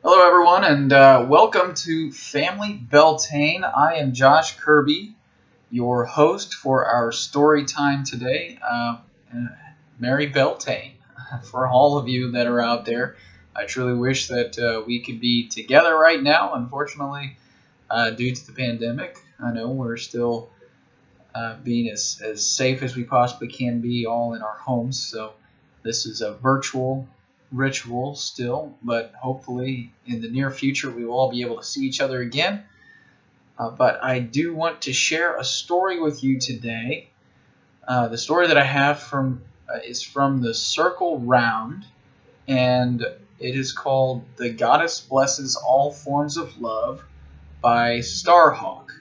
Hello, everyone, and welcome to Family Beltane. I am Josh Kirby, your host for our story time today. Merry Beltane for all of you that are out there. I truly wish that we could be together right now. Unfortunately, due to the pandemic, I know we're still being as safe as we possibly can be, all in our homes. So this is a virtual ritual still, but hopefully in the near future we will all be able to see each other again. But I do want to share a story with you today. The story that I have is from the Circle Round, and it is called "The Goddess Blesses All Forms of Love" by Starhawk.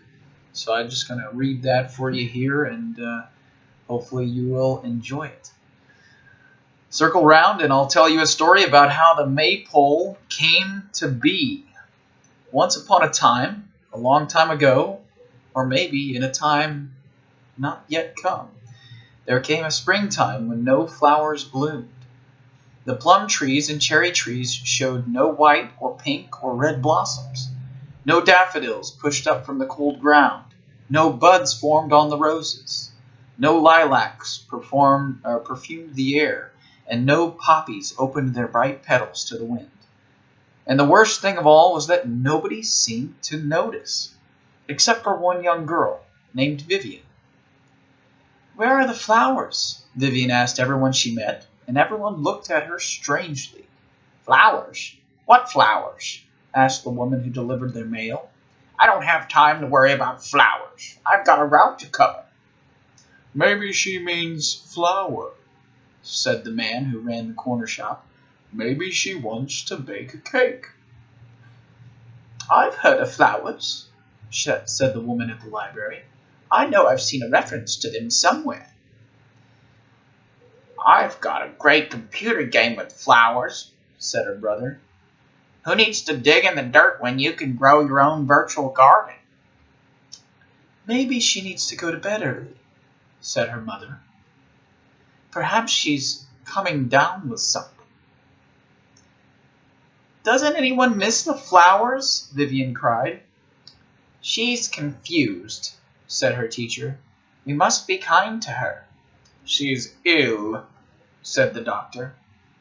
So I'm just going to read that for you here, and hopefully you will enjoy it. Circle round, and I'll tell you a story about how the maypole came to be. Once upon a time, a long time ago, or maybe in a time not yet come, there came a springtime when no flowers bloomed. The plum trees and cherry trees showed no white or pink or red blossoms. No daffodils pushed up from the cold ground. No buds formed on the roses. No lilacs perfumed the air, and no poppies opened their bright petals to the wind. And the worst thing of all was that nobody seemed to notice, except for one young girl named Vivian. "Where are the flowers?" Vivian asked everyone she met, and everyone looked at her strangely. "Flowers? What flowers?" asked the woman who delivered their mail. "I don't have time to worry about flowers. I've got a route to cover." "Maybe she means flour," said the man who ran the corner shop. "Maybe she wants to bake a cake." "I've heard of flowers," said the woman at the library. "I know I've seen a reference to them somewhere." "I've got a great computer game with flowers," said her brother. "Who needs to dig in the dirt when you can grow your own virtual garden?" "Maybe she needs to go to bed early," said her mother. "Perhaps she's coming down with something." "Doesn't anyone miss the flowers?" Vivian cried. "She's confused," said her teacher. "We must be kind to her." "She's ill," said the doctor.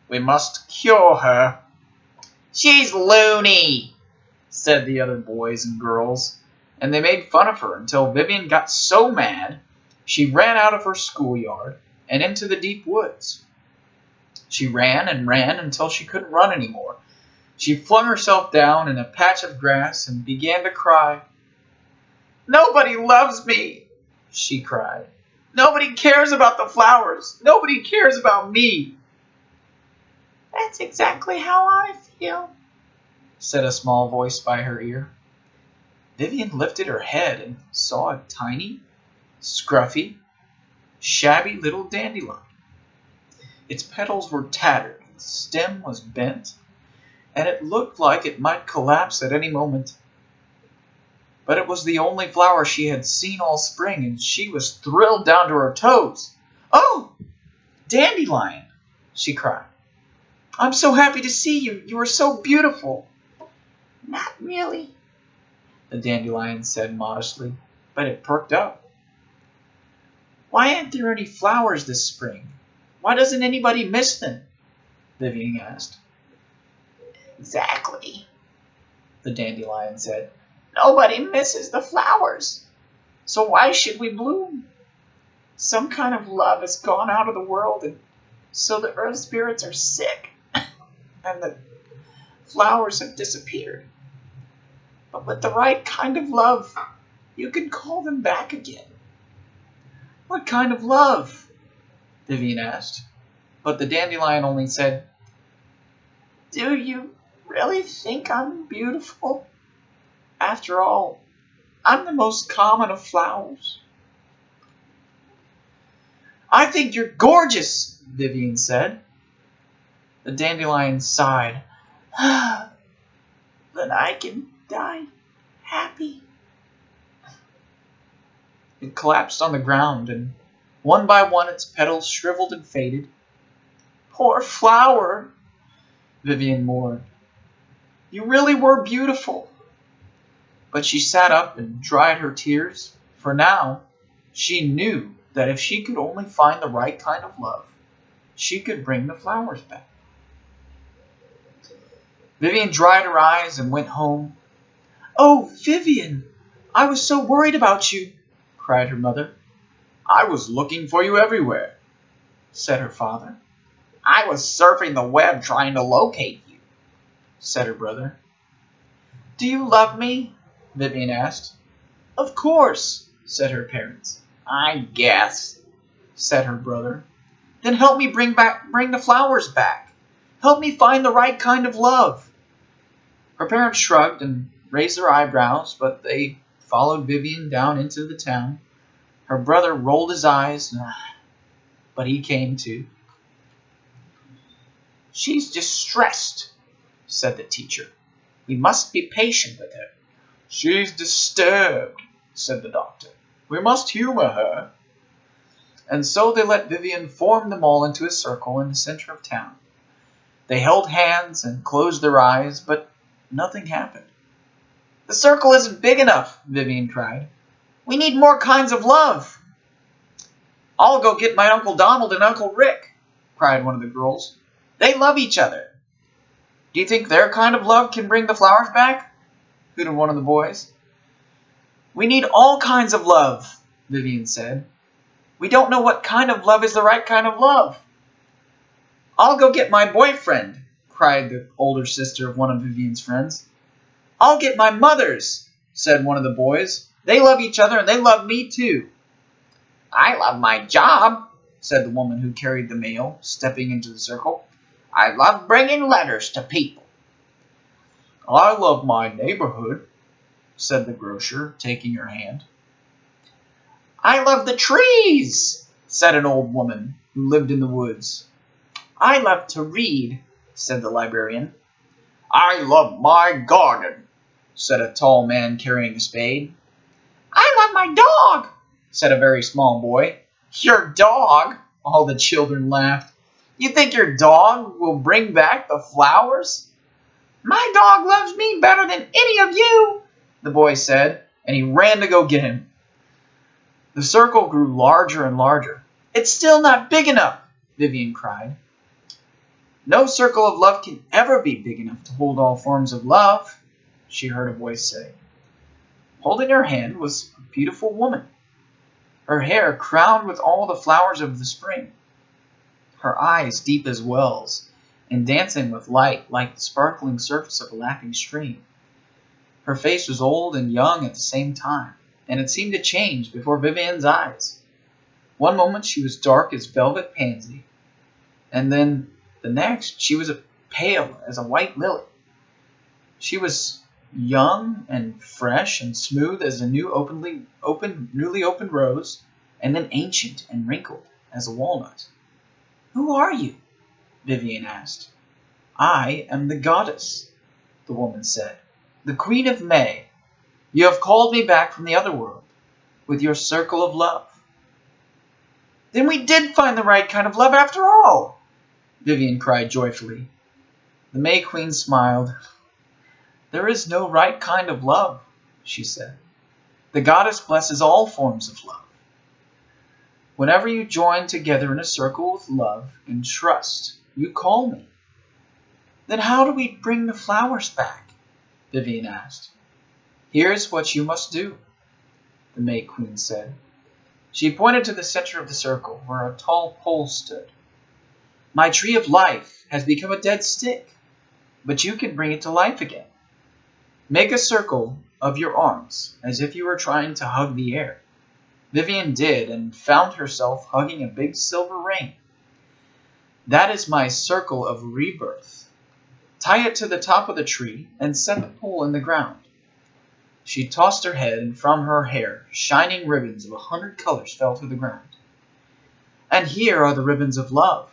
"We must cure her." "She's loony," said the other boys and girls, and they made fun of her until Vivian got so mad she ran out of her schoolyard and into the deep woods. She ran and ran until she couldn't run anymore. She flung herself down in a patch of grass and began to cry. "Nobody loves me," she cried. "Nobody cares about the flowers. Nobody cares about me." "That's exactly how I feel," said a small voice by her ear. Vivian lifted her head and saw a tiny, scruffy, shabby little dandelion. Its petals were tattered, its stem was bent, and it looked like it might collapse at any moment. But it was the only flower she had seen all spring, and she was thrilled down to her toes. "Oh, dandelion!" she cried. "I'm so happy to see you. You are so beautiful." "Not really," the dandelion said modestly, but it perked up. "Why aren't there any flowers this spring? Why doesn't anybody miss them?" Vivian asked. "Exactly," the dandelion said. "Nobody misses the flowers. So why should we bloom? Some kind of love has gone out of the world, and so the earth spirits are sick, and the flowers have disappeared. But with the right kind of love, you can call them back again." "What kind of love?" Vivian asked. But the dandelion only said, "Do you really think I'm beautiful? After all, I'm the most common of flowers." "I think you're gorgeous," Vivian said. The dandelion sighed. "Then I can die happy." It collapsed on the ground, and one by one its petals shriveled and faded. "Poor flower," Vivian mourned. You really were beautiful." But she sat up and dried her tears, for now she knew that if she could only find the right kind of love, she could bring the flowers back. Vivian dried her eyes and went home. "Oh, Vivian, I was so worried about you," cried her mother. "I was looking for you everywhere," said her father. "I was surfing the web trying to locate you," said her brother. "Do you love me?" Vivian asked. "Of course," said her parents. "I guess," said her brother. "Then help me bring the flowers back. Help me find the right kind of love." Her parents shrugged and raised their eyebrows, but they followed Vivian down into the town. Her brother rolled his eyes, but he came too. "She's distressed," said the teacher. "We must be patient with her." "She's disturbed," said the doctor. "We must humor her." And so they let Vivian form them all into a circle in the center of town. They held hands and closed their eyes, but nothing happened. "The circle isn't big enough," Vivian cried. "We need more kinds of love." "I'll go get my Uncle Donald and Uncle Rick," cried one of the girls. "They love each other." "Do you think their kind of love can bring the flowers back?" hooted one of the boys. "We need all kinds of love," Vivian said. "We don't know what kind of love is the right kind of love." "I'll go get my boyfriend," cried the older sister of one of Vivian's friends. "I'll get my mother's," said one of the boys. "They love each other and they love me too." "I love my job," said the woman who carried the mail, stepping into the circle. "I love bringing letters to people." "I love my neighborhood," said the grocer, taking her hand. "I love the trees," said an old woman who lived in the woods. "I love to read," said the librarian. "I love my garden," said a tall man carrying a spade. "I love my dog," said a very small boy. "Your dog?" All the children laughed. "You think your dog will bring back the flowers?" "My dog loves me better than any of you," the boy said, and he ran to go get him. The circle grew larger and larger. "It's still not big enough," Vivian cried. "No circle of love can ever be big enough to hold all forms of love," she heard a voice say. Holding her hand was a beautiful woman, her hair crowned with all the flowers of the spring, her eyes deep as wells, and dancing with light like the sparkling surface of a laughing stream. Her face was old and young at the same time, and it seemed to change before Vivian's eyes. One moment she was dark as velvet pansy, and then the next she was as pale as a white lily. She was young and fresh and smooth as a newly opened rose, and then ancient and wrinkled as a walnut. "Who are you?" Vivian asked. "I am the goddess," the woman said, "the Queen of May. You have called me back from the other world with your circle of love." "Then we did find the right kind of love after all!" Vivian cried joyfully. The May Queen smiled. "There is no right kind of love," she said. "The goddess blesses all forms of love. Whenever you join together in a circle with love and trust, you call me." "Then how do we bring the flowers back?" Vivian asked. "Here's what you must do," the May Queen said. She pointed to the center of the circle, where a tall pole stood. "My tree of life has become a dead stick, but you can bring it to life again. Make a circle of your arms, as if you were trying to hug the air." Vivian did, and found herself hugging a big silver ring. "That is my circle of rebirth. Tie it to the top of the tree and set the pole in the ground." She tossed her head, and from her hair shining ribbons of 100 colors fell to the ground. "And here are the ribbons of love.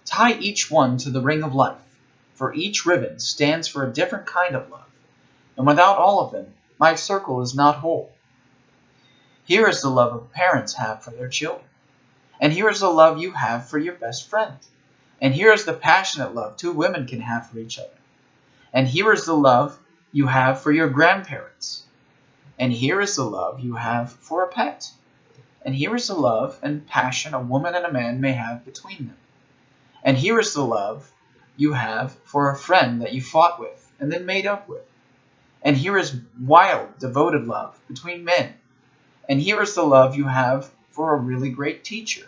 Tie each one to the ring of life, for each ribbon stands for a different kind of love, and without all of them, my circle is not whole. Here is the love parents have for their children, and here is the love you have for your best friend, and here is the passionate love two women can have for each other, And here is the love you have for your grandparents. And here is the love you have for a pet. And here is the love and passion a woman and a man may have between them. And here is the love you have for a friend that you fought with and then made up with. And here is wild, devoted love between men. And here is the love you have for a really great teacher.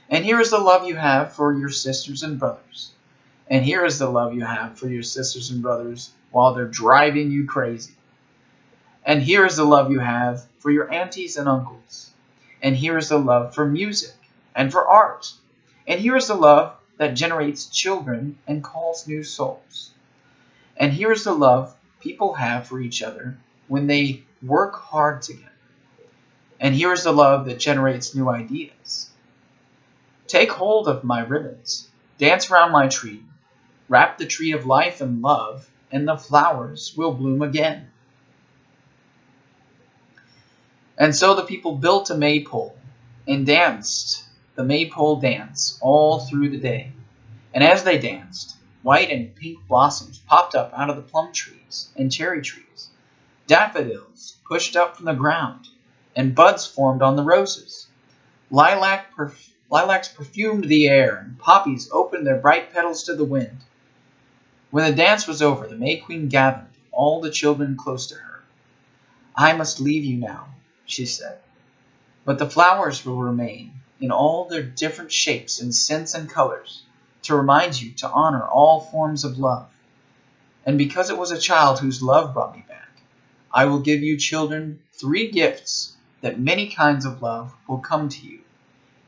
And here is the love you have for your sisters and brothers. And here is the love you have for your sisters and brothers while they're driving you crazy. And here is the love you have for your aunties and uncles. And here is the love for music and for art. And here is the love that generates children and calls new souls. And here is the love people have for each other when they work hard together. And here is the love that generates new ideas. Take hold of my ribbons, dance around my tree, wrap the tree of life in love, and the flowers will bloom again. And so the people built a maypole and danced the maypole dance all through the day. And as they danced, white and pink blossoms popped up out of the plum trees and cherry trees. Daffodils pushed up from the ground, and buds formed on the roses. Lilacs perfumed the air, and poppies opened their bright petals to the wind. When the dance was over, the May Queen gathered all the children close to her. "I must leave you now," she said, "but the flowers will remain in all their different shapes and scents and colors to remind you to honor all forms of love. And because it was a child whose love brought me back, I will give you children 3 gifts that many kinds of love will come to you,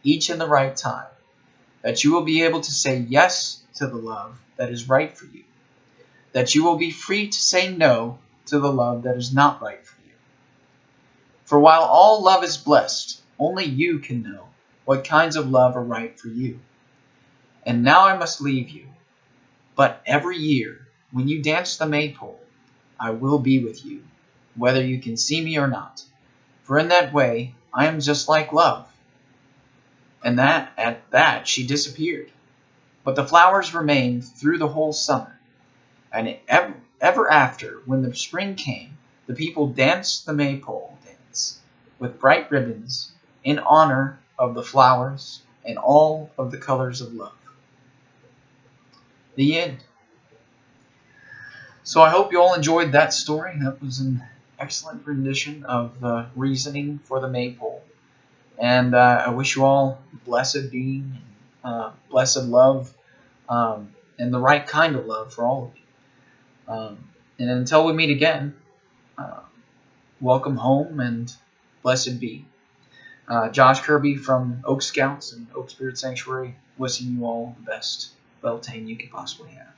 each in the right time, that you will be able to say yes to the love that is right for you, that you will be free to say no to the love that is not right for you. For while all love is blessed, only you can know what kinds of love are right for you. And now I must leave you, but every year when you dance the maypole, I will be with you, whether you can see me or not. For in that way, I am just like love." And at that she disappeared. But the flowers remained through the whole summer. And ever after, when the spring came, the people danced the maypole dance with bright ribbons in honor of the flowers and all of the colors of love. The end. So I hope you all enjoyed that story. That was an excellent rendition of the reasoning for the maypole. And I wish you all blessed being, blessed love, and the right kind of love for all of you. And until we meet again, welcome home and blessed be. Josh Kirby from Oak Scouts and Oak Spirit Sanctuary, wishing you all the best Beltane you could possibly have.